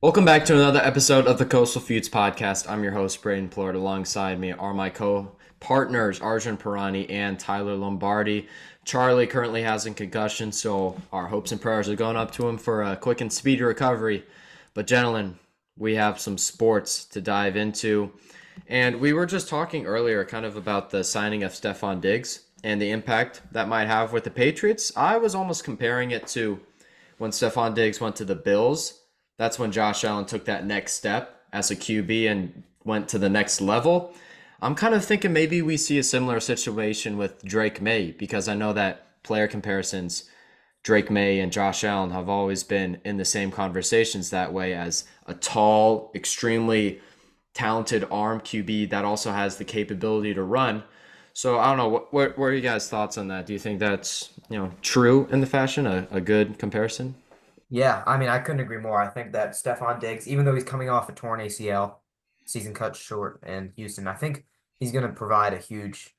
Welcome back to another episode of the Coastal Feuds podcast. I'm your host, Brayden. Alongside me are my co-partners, Arjun and Tyler Lombardi. Charlie currently has a concussion, so our hopes and prayers are going up to him for a quick and speedy recovery. But gentlemen, we have some sports to dive into. And we were just talking earlier kind of about the signing of Stefon Diggs and the impact that might have with the Patriots. I was almost comparing it to when Stefon Diggs went to the Bills. That's when Josh Allen took that next step as a QB and went to the next level. I'm kind of thinking maybe we see a similar situation with Drake May because I know that player comparisons, Drake May and Josh Allen have always been in the same conversations that way as a tall, extremely talented arm QB that also has the capability to run. So I don't know. What are you guys' thoughts on that? Do you think that's true in the fashion, a good comparison? Yeah, I mean, I couldn't agree more. I think that Stefon Diggs, even though he's coming off a torn ACL, season cut short in Houston, I think he's going to provide a huge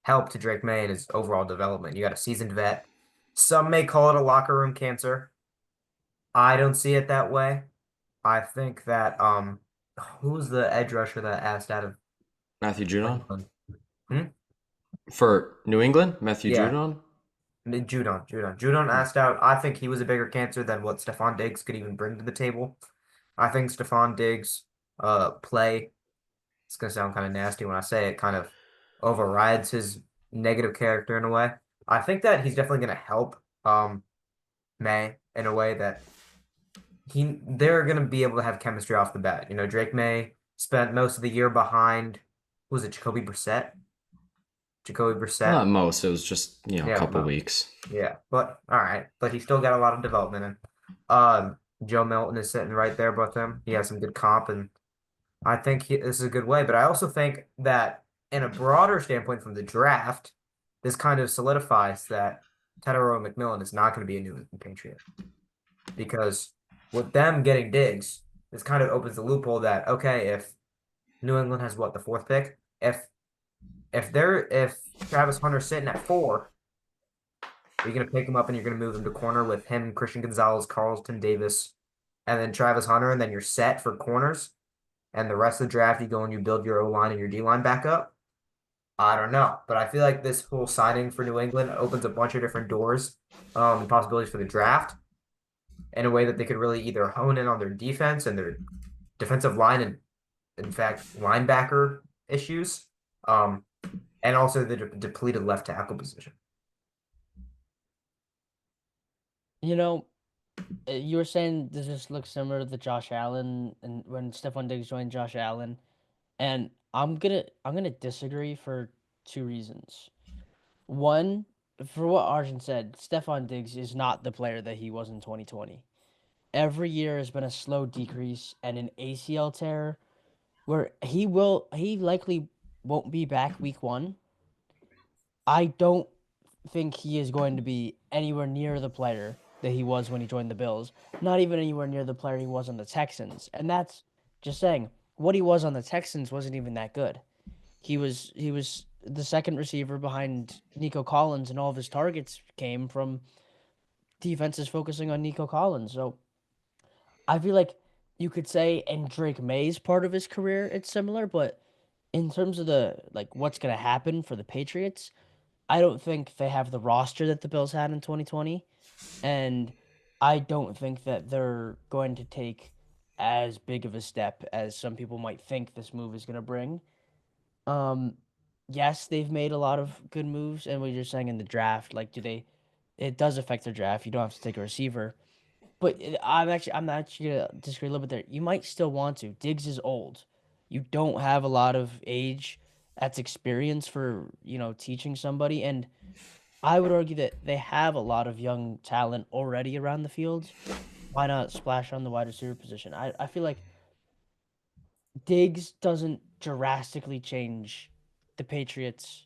help to Drake May in his overall development. You got a seasoned vet. Some may call it a locker room cancer. I don't see it that way. I think that who's the edge rusher that asked out of Matthew New Judon England? Hmm? for New England. Matthew Yeah, Judon. Judon asked out. I think he was a bigger cancer than what Stefon Diggs could even bring to the table. I think Stefon Diggs play, it's gonna sound kind of nasty when I say it, kind of overrides his negative character in a way. I think that he's definitely gonna help May in a way that they're gonna be able to have chemistry off the bat. You know, Drake May spent most of the year behind, who was it, Jacoby Brissett? Jacoby Brissett. Not most. It was just a Yeah, couple no. weeks. Yeah, but all right. But he still got a lot of development in. Joe Milton is sitting right there with him. He has some good comp, and I think this is a good way. But I also think that in a broader standpoint from the draft, this kind of solidifies that Tedero McMillan is not going to be a New England Patriot because with them getting Diggs, this kind of opens the loophole that okay, if New England has what the fourth pick, if Travis Hunter's sitting at four, are you going to pick him up and you're going to move him to corner with him, Christian Gonzalez, Carlton Davis, and then Travis Hunter, and then you're set for corners? And the rest of the draft, you go and you build your O line and your D line back up? I don't know. But I feel like this whole signing for New England opens a bunch of different doors and possibilities for the draft in a way that they could really either hone in on their defense and their defensive line and, in fact, linebacker issues, um, and also the depleted left tackle position. You know, you were saying does this look similar to the Josh Allen and when Stephon Diggs joined Josh Allen, and I'm gonna disagree for two reasons. One, for what Arjun said, Stephon Diggs is not the player that he was in 2020. Every year has been a slow decrease and an ACL tear where he likely won't be back week one. I don't think he is going to be anywhere near the player that he was when he joined the Bills. Not even anywhere near the player he was on the Texans. And that's just saying what he was on the Texans wasn't even that good. He was the second receiver behind Nico Collins, and all of his targets came from defenses focusing on Nico Collins. So I feel like you could say in Drake May's part of his career it's similar, but in terms of the like what's gonna happen for the Patriots, I don't think they have the roster that the Bills had in 2020, and I don't think that they're going to take as big of a step as some people might think this move is going to bring. Um, yes, they've made a lot of good moves, and we are just saying in the draft, like, do they? It does affect their draft. You don't have to take a receiver, but I'm actually gonna disagree a little bit there. You might still want to. Diggs is old. You don't have a lot of age that's experience for teaching somebody, and I would argue that they have a lot of young talent already around the field. Why not splash on the wide receiver position? I feel like Diggs doesn't drastically change the Patriots'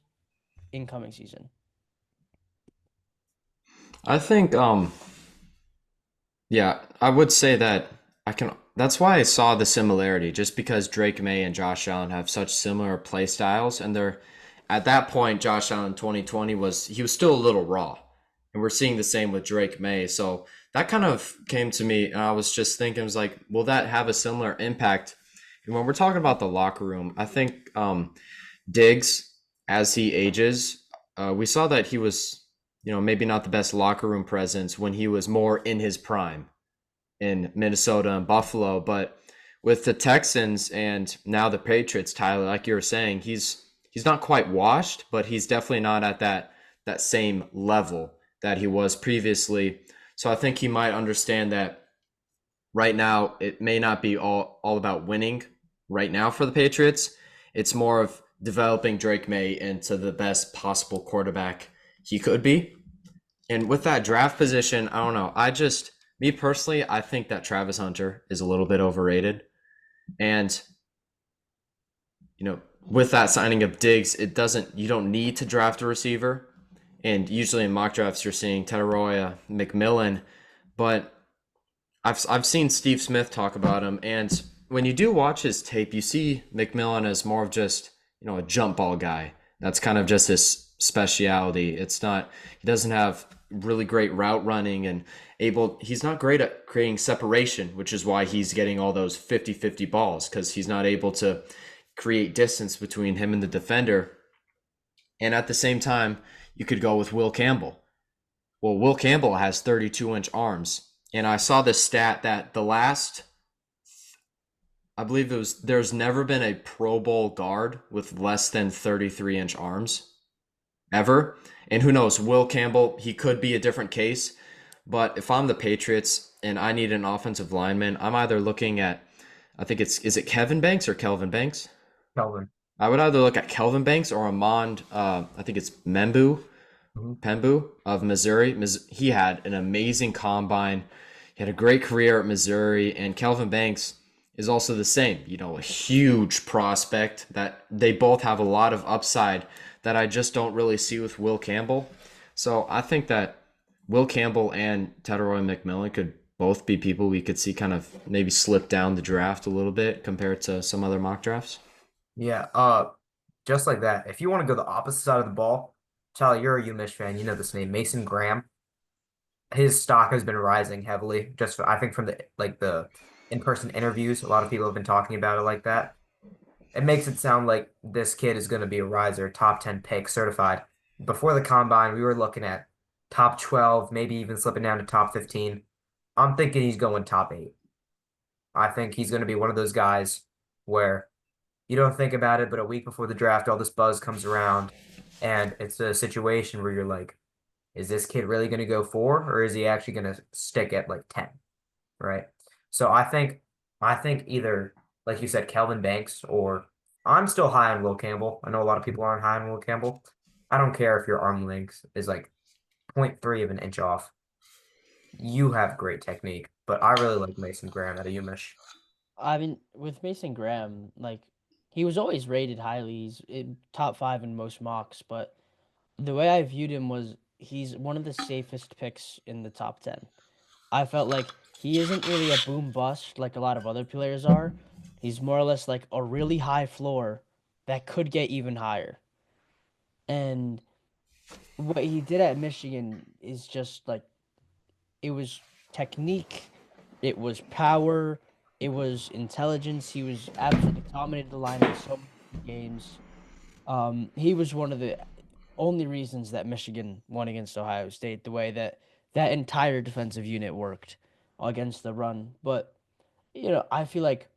incoming season. I think yeah, I would say that I can that's why I saw the similarity just because Drake May and Josh Allen have such similar play styles and they're at that point Josh Allen 2020 was he was still a little raw. And we're seeing the same with Drake May. So that kind of came to me, and I was just thinking, was like, will that have a similar impact? And when we're talking about the locker room, I think Diggs, as he ages, we saw that he was, maybe not the best locker room presence when he was more in his prime in Minnesota and Buffalo. But with the Texans and now the Patriots, Tyler, like you were saying, he's not quite washed, but he's definitely not at that same level that he was previously. So I think he might understand that right now it may not be all about winning right now for the Patriots. It's more of developing Drake May into the best possible quarterback he could be. And with that draft position, I don't know. Me personally, I think that Travis Hunter is a little bit overrated. And, with that signing of Diggs, you don't need to draft a receiver. And usually in mock drafts, you're seeing Tataroya, McMillan, but I've seen Steve Smith talk about him, and when you do watch his tape, you see McMillan as more of just a jump ball guy. That's kind of just his speciality. He doesn't have really great route running and he's not great at creating separation, which is why he's getting all those 50-50 balls, because he's not able to create distance between him and the defender. And at the same time, you could go with Will Campbell. Well, Will Campbell has 32-inch arms. And I saw this stat that I believe there's never been a Pro Bowl guard with less than 33-inch arms ever. And who knows, Will Campbell, he could be a different case. But if I'm the Patriots and I need an offensive lineman, I'm either looking at, is it Kevin Banks or Kelvin Banks? Kelvin. I would either look at Kelvin Banks or Amond, I think it's Membu. Pembu of Missouri. He had an amazing combine. He had a great career at Missouri, and Kelvin Banks is also the same. A huge prospect that they both have a lot of upside that I just don't really see with Will Campbell. So I think that Will Campbell and Tataroy McMillan could both be people we could see kind of maybe slip down the draft a little bit compared to some other mock drafts. Yeah, just like that. If you want to go the opposite side of the ball, Charlie, you're a UMich fan. You know this name, Mason Graham. His stock has been rising heavily. I think from the in-person interviews, a lot of people have been talking about it like that. It makes it sound like this kid is going to be a riser, top 10 pick, certified. Before the combine, we were looking at top 12, maybe even slipping down to top 15. I'm thinking he's going top 8. I think he's going to be one of those guys where you don't think about it, but a week before the draft, all this buzz comes around, and it's a situation where you're like, is this kid really going to go 4, or is he actually going to stick at like 10, right? So I think either, like you said, Kelvin Banks, or I'm still high on Will Campbell. I know a lot of people aren't high on Will Campbell. I don't care if your arm length is like 0.3 of an inch off. You have great technique, but I really like Mason Graham at a UMich. I mean, with Mason Graham, like he was always rated highly. He's in top 5 in most mocks, but the way I viewed him was he's one of the safest picks in the top 10. I felt like he isn't really a boom bust like a lot of other players are. He's more or less like a really high floor that could get even higher. And what he did at Michigan is just like it was technique, it was power, it was intelligence. He was absolutely dominated the line in so many games. He was one of the only reasons that Michigan won against Ohio State, the way that that entire defensive unit worked against the run. But, I feel like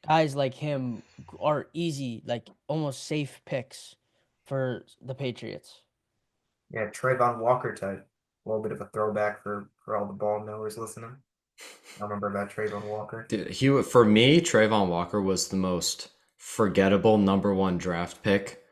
guys like him are easy, like almost safe picks for the Patriots. Yeah, Trayvon Walker type. A little bit of a throwback for all the ball knowers listening. I remember about Trayvon Walker. Dude, for me, Trayvon Walker was the most forgettable number 1 draft pick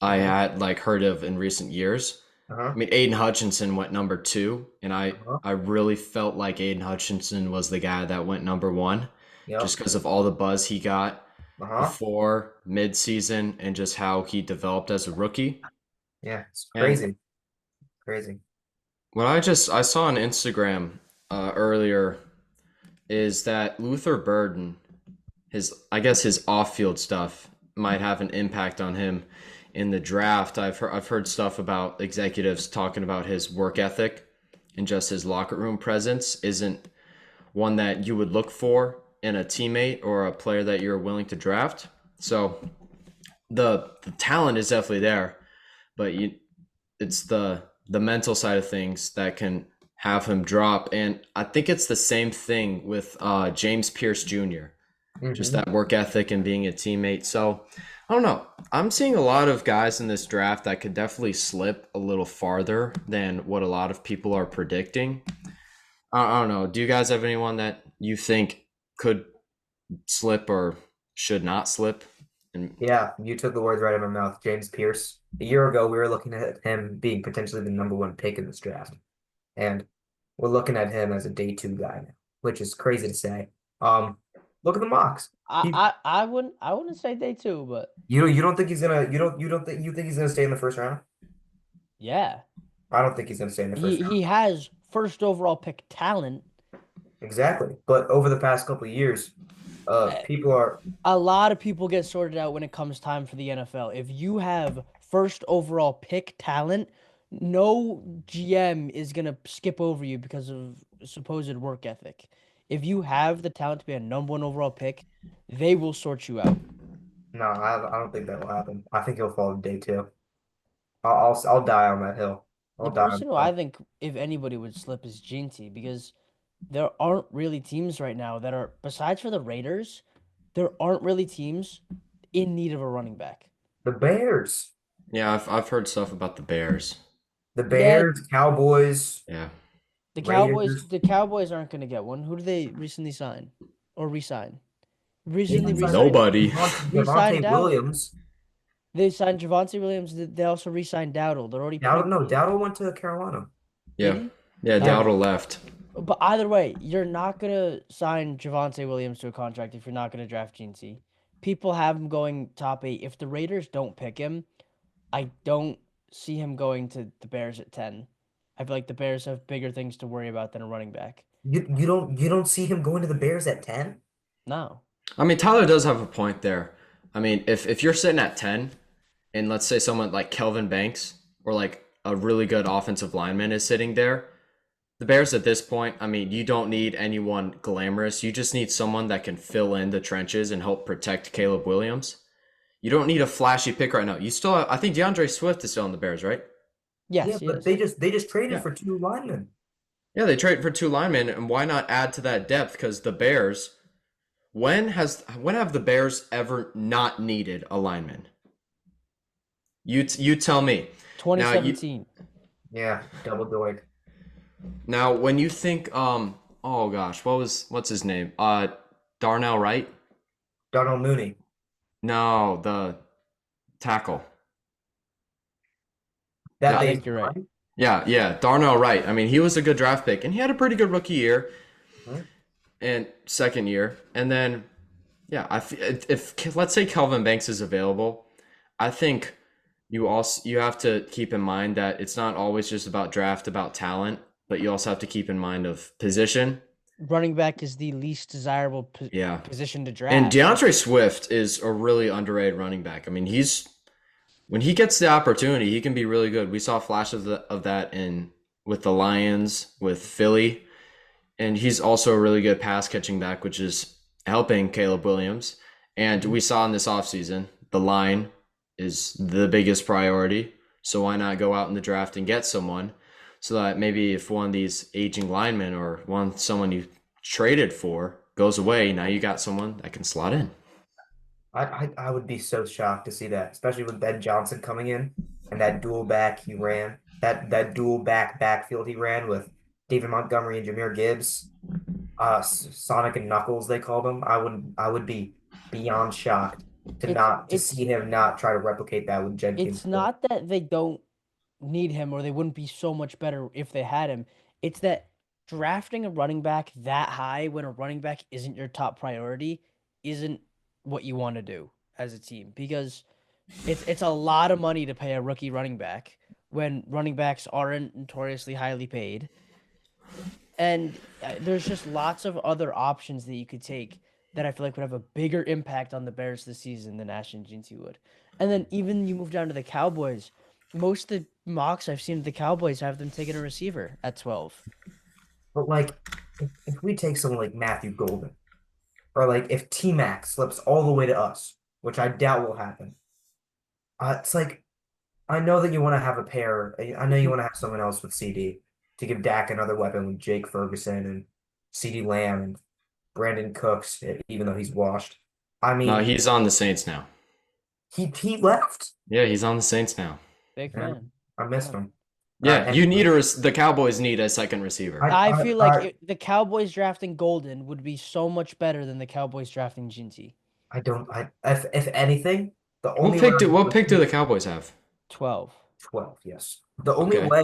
I had heard of in recent years. Uh-huh. I mean, Aiden Hutchinson went number 2, and Uh-huh. I really felt like Aiden Hutchinson was the guy that went number 1, Yep. just because of all the buzz he got Uh-huh. before midseason and just how he developed as a rookie. Yeah, it's And crazy. Crazy. what I saw on Instagram earlier is that Luther Burden, his off-field stuff might have an impact on him in the draft. I've heard stuff about executives talking about his work ethic and just his locker room presence isn't one that you would look for in a teammate or a player that you're willing to draft. So the talent is definitely there, but it's the mental side of things that can have him drop. And I think it's the same thing with James Pierce Jr. Just Mm-hmm. that work ethic and being a teammate. So I don't know. I'm seeing a lot of guys in this draft that could definitely slip a little farther than what a lot of people are predicting. I don't know. Do you guys have anyone that you think could slip or should not slip? And Yeah, you took the words right out of my mouth. James Pierce. A year ago, we were looking at him being potentially the number one pick in this draft, and we're looking at him as a day two guy now, which is crazy to say. Look at the mocks. He, I wouldn't say day two, but you don't think he's gonna you think he's gonna stay in the first round? yeah, I don't think he's gonna stay in the first round. he has first overall pick talent. Exactly. But over the past couple of years, Uh, people are a lot of people get sorted out when it comes time for the NFL. If you have first overall pick talent, no GM is gonna skip over you because of supposed work ethic. If you have the talent to be a number one overall pick, they will sort you out. no, I don't think that will happen. I think he'll fall to day two. I'll die on that hill. The I'll die on person who that I hill. think, if anybody would slip, is Ginty because there aren't really teams right now that are, besides for the Raiders, there aren't really teams in need of a running back. The Bears, yeah, I've heard stuff about the Bears. the Yeah, Bears, Cowboys, Yeah. Raiders. The Cowboys aren't going to get one. Who do they recently sign or re-sign? They Recently just signed re-signed Nobody. re-signed Javonte Dowdle. Williams. They signed Javonte Williams. They also re-signed Dowdle. They're already Dowdle, pretty. no, Dowdle went to Carolina. Did Yeah. he? Yeah, Yeah. Dowdle left. But either way, you're not gonna sign Javonte Williams to a contract if you're not gonna draft Gene. People have him going top 8. If the Raiders don't pick him, I don't see him going to the Bears at 10. I feel like the Bears have bigger things to worry about than a running back. You don't see him going to the Bears at 10? No. I mean, Tyler does have a point there. I mean, if you're sitting at 10 and let's say someone like Kelvin Banks or like a really good offensive lineman is sitting there, the Bears at this point, I mean, you don't need anyone glamorous. You just need someone that can fill in the trenches and help protect Caleb Williams. You don't need a flashy pick right now. You still have, I think DeAndre Swift is still on the Bears, right? Yes, Yeah, he but is. they just traded Yeah. for two linemen. Yeah, they traded for 2 linemen, and why not add to that depth? Because the Bears, when have the Bears ever not needed a lineman? You tell me. Now you 2017. Yeah, double doink. now when you think oh gosh, what's his name? Darnell Wright? Donald Mooney. No, the tackle. That I Yeah. they think you're right. signed? Yeah, Darnell Wright. I mean, he was a good draft pick and he had a pretty good rookie year Mhm. and second year. And then yeah, if let's say Kelvin Banks is available, I think you have to keep in mind that it's not always just about talent, but you also have to keep in mind of position. Running back is the least desirable Yeah. position to And draft. DeAndre Swift is a really underrated running back. I mean, when he gets the opportunity, he can be really good. We saw flashes of that in with the Lions, with Philly, and he's also a really good pass catching back, which is helping Caleb Williams. And we saw in this offseason, the line is the biggest priority. So why not go out in the draft and get someone so that maybe if one of these aging linemen or someone you traded for goes away, now you got someone that can slot in. I would be so shocked to see that, especially with Ben Johnson coming in and that dual back he ran, that dual backfield he ran with David Montgomery and Jahmyr Gibbs, Sonic and Knuckles they called him. I would be beyond shocked to It's not to see him not try to replicate that with Jenkins. it's not that they don't need him or they wouldn't be so much better if they had him. It's that drafting a running back that high when a running back isn't your top priority isn't what you want to do as a team because it's a lot of money to pay a rookie running back when running backs aren't notoriously highly paid. And there's just lots of other options that you could take that I feel like would have a bigger impact on the Bears this season than Ashton Jeanty would. And then even you move down to the Cowboys, most of the mocks I've seen of the Cowboys have them taking a receiver at 12. But like, if we take someone like Matthew Golden, or like if T Mac slips all the way to us, which I doubt will happen, it's like I know that you want to have a pair. I know you want to have someone else with CD to give Dak another weapon with Jake Ferguson and CD Lamb and Brandon Cooks, even though he's washed. I No, mean, he's on the Saints now. he left. Yeah, he's on the Saints now. Big Yeah, fan. I missed him. Yeah, you need Anyway, the Cowboys need a second receiver. I feel like the Cowboys drafting Golden would be so much better than the Cowboys drafting Ginty. I don't. If anything, the What only pick way what pick do the Cowboys have? 12. 12, yes. The only Okay. way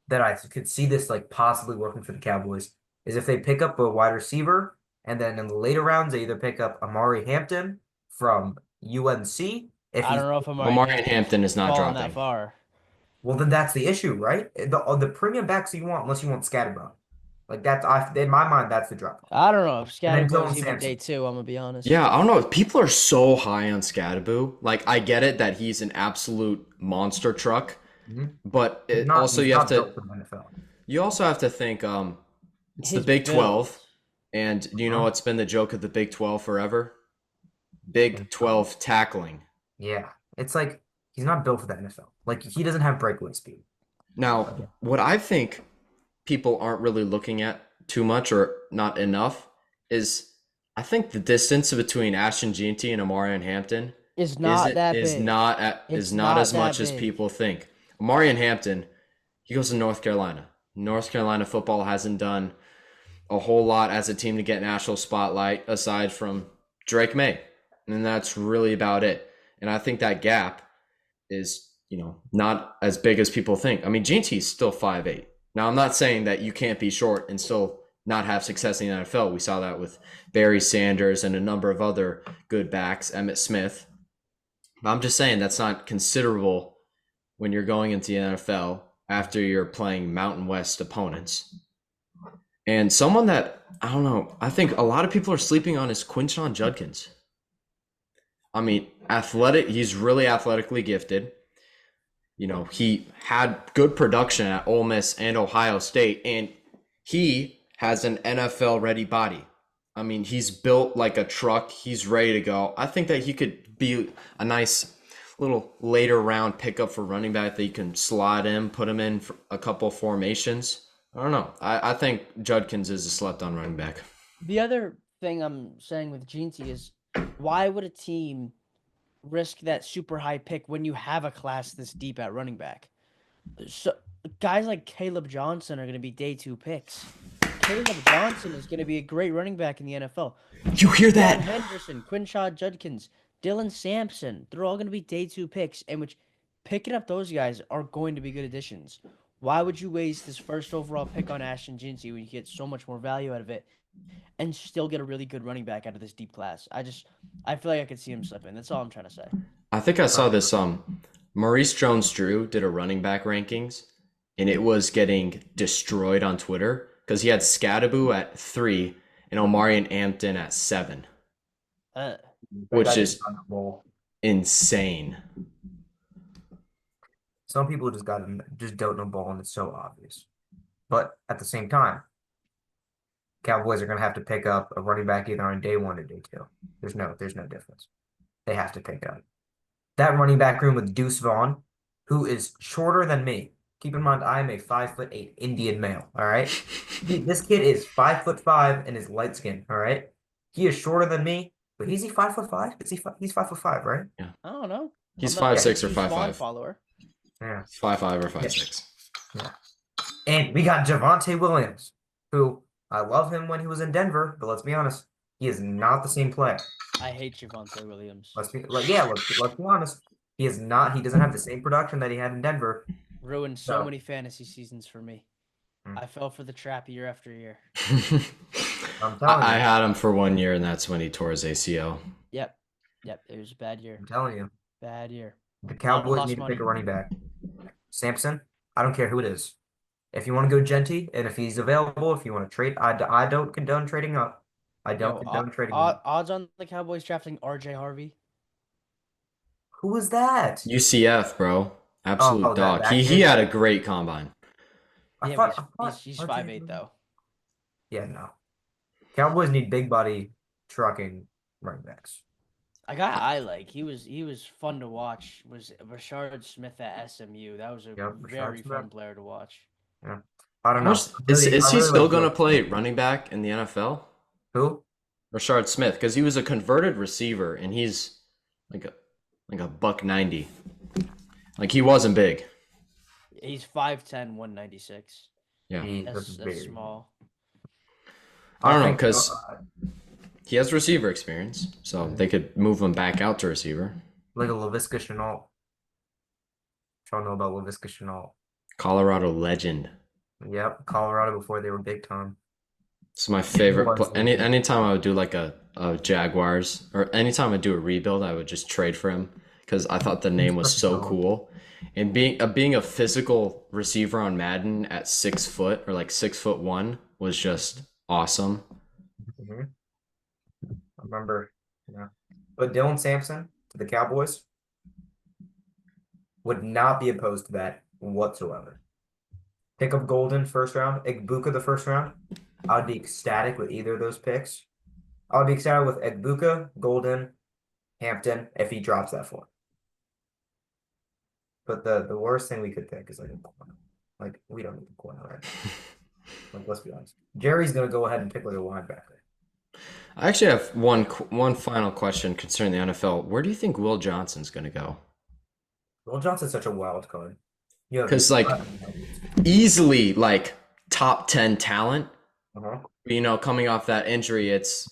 that I could see this like possibly working for the Cowboys is if they pick up a wide receiver, and then in the later rounds they either pick up Amari Hampton from UNC. If I he's don't know if Omarion Hampton is not falling dropping. that far. well, then that's the issue, right? The premium backs you want, unless you want Scatterbrain. Like that's in my mind, that's the drop. I don't know if And then Dylan Scatterbow's even Sampson. day 2, I'm gonna be honest. Yeah, I don't know. People are so high on Scadaboo. Like, I get it that he's an absolute monster truck, but He's it, not, also he's you have not to built for the NFL. you also have to think it's the His Big build. 12, and you know what's been the joke of the Big 12 forever? Big 12 tackling. Yeah, it's like he's not built for the NFL. Like he doesn't have breakaway speed. Now, what I think people aren't really looking at too much or not enough is I think the distance between Ashton Jeanty and Omarion Hampton Is not that is big. not It's not not as that much as big. people think. Omarion Hampton, he goes to North Carolina. North Carolina football hasn't done a whole lot as a team to get national spotlight aside from Drake May. And that's really about it. And I think that gap is, not as big as people think. I mean, Jeanty's still 5'8". Now, I'm not saying that you can't be short and still not have success in the NFL. We saw that with Barry Sanders and a number of other good backs, Emmitt Smith. But I'm just saying that's not considerable when you're going into the NFL after you're playing Mountain West opponents. And someone that, I don't know, I think a lot of people are sleeping on is Quinshon Judkins. I mean, he's really athletically gifted. He had good production at Ole Miss and Ohio State, and he has an NFL-ready body. I mean, he's built like a truck. He's ready to go. I think that he could be a nice little later round pickup for running back that you can slot in, put him in for a couple formations. I don't know. I think Judkins is a slept-on running back. The other thing I'm saying with Jeanty is, why would a team risk that super high pick when you have a class this deep at running back? So guys like Caleb Johnson are going to be day 2 picks. Caleb Johnson is going to be a great running back in the NFL. You hear that? John Henderson, Quinshon Judkins, Dylan Sampson, they're all going to be day 2 picks, and which picking up those guys are going to be good additions. Why would you waste this first overall pick on Ashton Jeanty when you get so much more value out of it and still get a really good running back out of this deep class? I feel like I could see him slipping. That's all I'm trying to say. I think I saw this. Maurice Jones-Drew did a running back rankings, and it was getting destroyed on Twitter because he had Scadaboo at 3 and Omarion Hampton at 7, which is insane. Some people just don't know ball, and it's so obvious. But at the same time, Cowboys are going to have to pick up a running back either on day 1 or day 2. There's no difference. They have to pick up that running back room with Deuce Vaughn, who is shorter than me. Keep in mind, I am a 5'8" Indian male. All right, this kid is 5'5" and is light skinned. All right, he is shorter than me, but is he 5'5"? He's 5'5", right? Yeah, I don't know. he's 5'6" or 5'5". Follower. Yeah, 5'5" or 5'6". Yeah, and we got Javonte Williams, who I love him when he was in Denver, but let's be honest, he is not the same player. I hate Javonte Williams. Let's be honest. He is not. He doesn't have the same production that he had in Denver. Ruined so many fantasy seasons for me. I fell for the trap year after year. I'm telling you. I had him for 1 year, and that's when he tore his ACL. Yep. It was a bad year. I'm telling you. Bad year. The Cowboys need to pick a running back. Sampson, I don't care who it is. If you want to go Genty, and if he's available, if you want to trade, I don't condone trading up. I don't condone trading up. Odds on the Cowboys drafting RJ Harvey? Who was that? UCF, bro. Absolute dog. that He kid. had a great combine. I Yeah, thought, but I thought he's RJ 5'8" though. Yeah, no. Cowboys need big body trucking running backs. A guy I like, he was fun to watch, was Rashard Smith at SMU. That was a Yep, Rashard very Smith. fun player to watch. Yeah. I don't How much know. is I he really still like going to Joe. play running back in the NFL? Who? Rashard Smith, because he was a converted receiver and he's like a buck 90. Like he wasn't big. He's 5'10", 196. Yeah. That's That's very. small. I I don't know think because he has receiver experience, so they could move him back out to receiver. like a Laviska Shenault. Y'all know about Laviska Shenault. Colorado legend. Yep, Colorado before they were big time. It's my favorite. Was Anytime I would do like a Jaguars or anytime I do a rebuild, I would just trade for him because I thought the name was so cool. And being a physical receiver on Madden at 6 foot or like 6'1" was just awesome. hmm I remember. Yeah. But Dylan Sampson to the Cowboys would not be opposed to that whatsoever. Pick up Golden first round, Egbuka the first round. I would be ecstatic with either of those picks. I would be excited with Egbuka, Golden, Hampton if he drops that for. But the worst thing we could pick is like a corner. Like we don't need a corner right now. Like let's be honest. Jerry's gonna go ahead and pick like a linebacker. I actually have one final question concerning the NFL. Where do you think Will Johnson's going to go? Will Johnson's such a wild card. You have Because like easily like top 10 talent. uh-huh. Coming off that injury, it's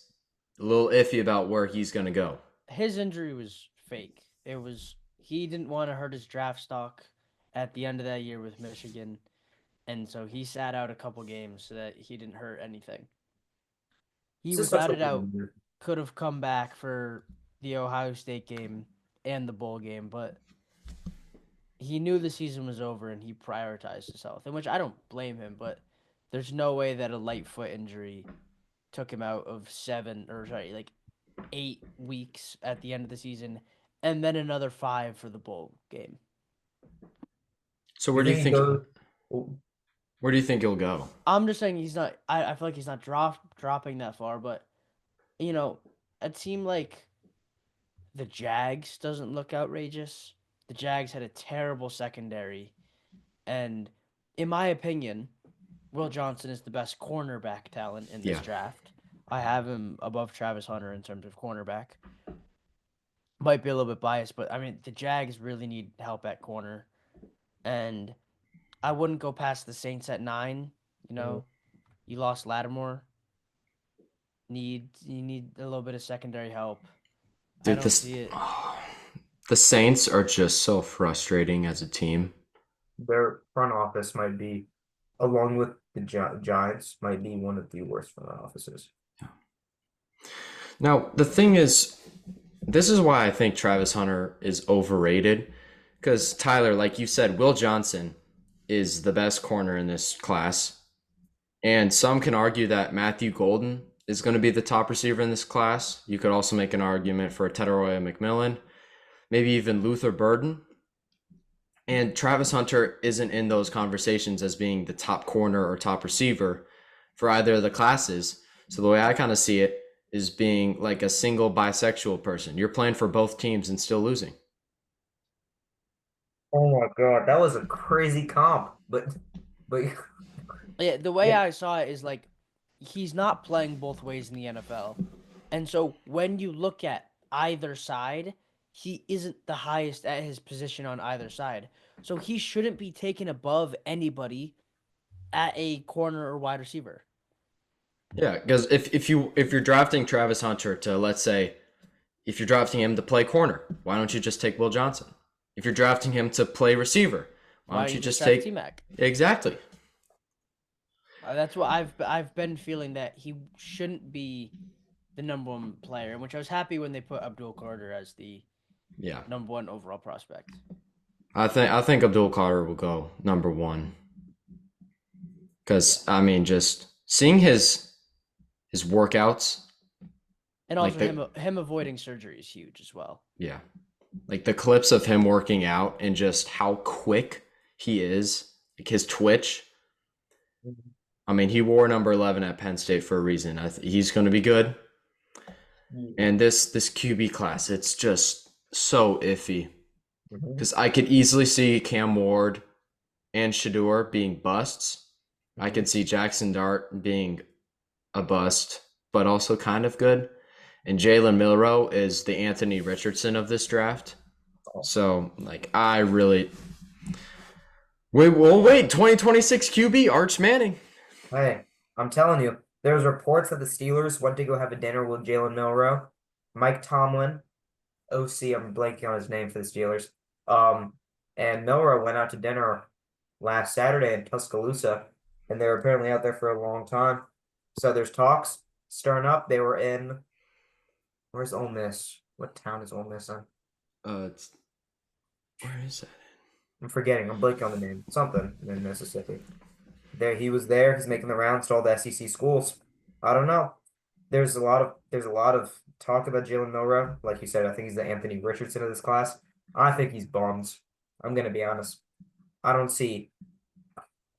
a little iffy about where he's going to go. His injury was fake. He didn't want to hurt his draft stock at the end of that year with Michigan, and so he sat out a couple games so that he didn't hurt anything. He This is without such a doubt weird- could have come back for the Ohio State game and the bowl game, but he knew the season was over and he prioritized his health, in which I don't blame him, but there's no way that a light foot injury took him out of 8 weeks at the end of the season and then another 5 for the bowl game. So where do you think Oh, where do you think he'll go? I'm just saying he's not. I feel like he's not dropping that far, but a team like the Jags doesn't look outrageous. The Jags had a terrible secondary, and in my opinion, Will Johnson is the best cornerback talent in this draft. I have him above Travis Hunter in terms of cornerback. Might be a little bit biased, but I mean the Jags really need help at corner, and I wouldn't go past the Saints at 9. You lost Lattimore. You need a little bit of secondary help. Dude, I don't see it. The Saints are just so frustrating as a team. their front office might be, along with the Giants, might be one of the worst front offices. Now, the thing is, this is why I think Travis Hunter is overrated. Because, Tyler, like you said, Will Johnson is the best corner in this class. And some can argue that Matthew Golden is going to be the top receiver in this class. You could also make an argument for Tetaroya McMillan, maybe even Luther Burden. And Travis Hunter isn't in those conversations as being the top corner or top receiver for either of the classes. So the way I kind of see it is being like a single bisexual person. You're playing for both teams and still losing. Oh my God, that was a crazy comp. But Yeah, the way I saw it is like he's not playing both ways in the NFL. And so when you look at either side, he isn't the highest at his position on either side. So he shouldn't be taken above anybody at a corner or wide receiver. Yeah, because if you're drafting Travis Hunter to, let's say, if you're drafting him to play corner, why don't you just take Will Johnson? If you're drafting him to play receiver, why don't you just take T-Mac? Exactly. That's what I've been feeling, that he shouldn't be the number one player, in which I was happy when they put Abdul Carter as the number one overall prospect. I think Abdul Carter will go number 1. Because I mean, just seeing his workouts, and also him avoiding surgery is huge as well. Yeah, Like the clips of him working out and just how quick he is, like his twitch. I mean, he wore number 11 at Penn State for a reason. He's going to be good. Yeah. And this QB class, it's just so iffy. Mhm. Because I could easily see Cam Ward and Shador being busts. I could see Jackson Dart being a bust, but also kind of good. And Jalen Milroe is the Anthony Richardson of this draft. So, like, I really. Wait. 2026 QB, Arch Manning. Hey, I'm telling you, there's reports that the Steelers went to go have a dinner with Jalen Milroe, Mike Tomlin, OC. I'm blanking on his name for the Steelers. And Milroe went out to dinner last Saturday in Tuscaloosa, and they were apparently out there for a long time. So there's talks stirring up. They were in. Where's Ole Miss? What town is Ole Miss in? Where is that? I'm forgetting. I'm blanking on the name. Something in Mississippi. There, he was there. He's making the rounds to all the SEC schools. I don't know. There's a lot of talk about Jalen Milroe. Like you said, I think he's the Anthony Richardson of this class. I think he's bums. I'm gonna be honest. I don't see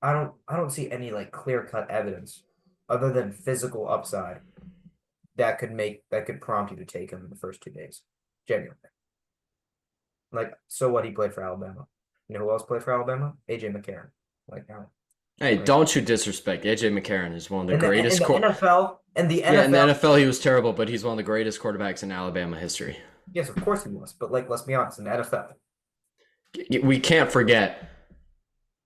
I don't see any like clear-cut evidence other than physical upside that could prompt you to take him in the first 2 days. Genuinely. Like, so what, he played for Alabama. You know who else played for Alabama? AJ McCarron. Like now. Hey, don't you disrespect. AJ McCarron is one of the In the greatest. NFL, Yeah, in the NFL, he was terrible, but he's one of the greatest quarterbacks in Alabama history. yes, of course he was. But like, let's be honest, in the NFL. We can't forget.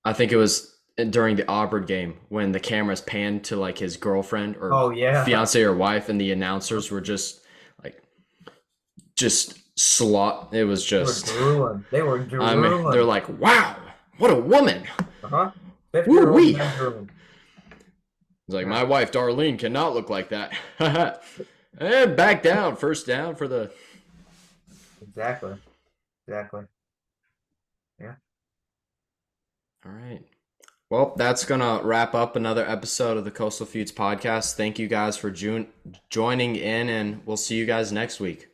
I think it was during the Auburn game when the cameras panned to like his girlfriend or Oh yeah. fiance or wife, and the announcers were just slot. It was just. They were drooling. I mean, they're like, wow, what a woman. Uh-huh. Woo-wee. 50-year-old men drooling. It's like, my wife, Darlene, cannot look like that. And back down. First down for the. Exactly. Yeah. All right. Well, that's going to wrap up another episode of the Coastal Feuds podcast. Thank you guys for joining in, and we'll see you guys next week.